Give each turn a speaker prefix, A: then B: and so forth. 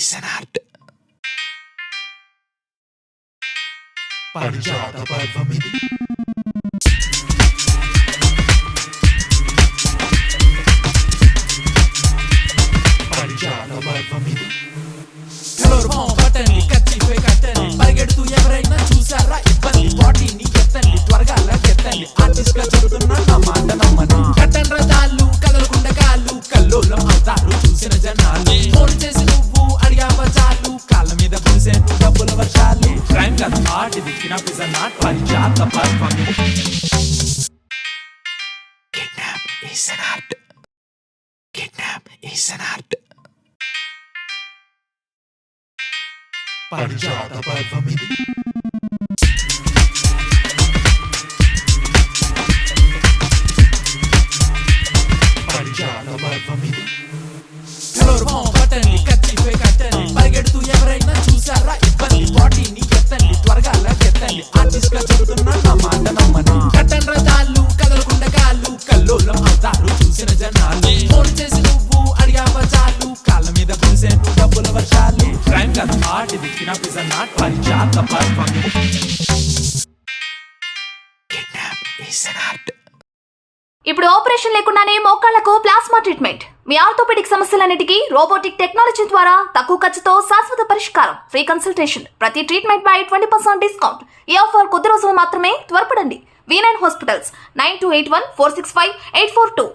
A: is an art. Parijata Parvamidi. Parijata Parvamidi.
B: Hello, button, katti fe kattani. Parigedu evaraina chusara ibbandi body ni ettandi twarga lagettandi artist ga cheptunna na మాట నమ్మని కట్టన్ రదాలు కదలకుండా కాళ్ళు కల్లోలం అవుతారు చూసిన జనాలు phone చేసి నువ్వు అడిగావా చాలు కాళ్ళ మీద కురిసే డబ్బుల వర్షాలు క్రైమ్ కాదు ఆర్ట్ ఇది కినాప్ ఇస్ నాట్ పారిజాత performance.
A: Kidnap is an art. Kidnap is an art. Parijata Parvamidi. Parijata Parvamidi.
B: Hello, button, katti fe kattani. Parigedu evaraina chusara ibbandi body ni ettandi twarga lagettandi artist ga cheptunna na మాట నమ్మని కట్టన్ రదాలు కదలకుండా కాళ్ళు కల్లోలం అవుతారు చూసిన జనాలు phone చేసి నువ్వు అడిగావా చాలు కాళ్ళ మీద కురిసే డబ్బుల వర్షాలు క్రైమ్ కాదు ఆర్ట్ ఇది కినాప్ ఇస్ నాట్ పారిజాత performance.
A: Kidnap is an art.
C: ఇప్పుడు ఆపరేషన్ లేకుండానే మోకాళ్లకు ప్లాస్మా ట్రీట్మెంట్. మీ ఆర్థోపెడిక్ సమస్యలన్నిటికీ రోబోటిక్ టెక్నాలజీ ద్వారా తక్కువ ఖర్చుతో శాశ్వత పరిష్కారం. Free consultation. ప్రతి ట్రీట్మెంట్ పై 20% డిస్కౌంట్. ఈ ఆఫర్ కొద్ది రోజులు మాత్రమే. త్వరపడండి. V9 hospitals 9281465842.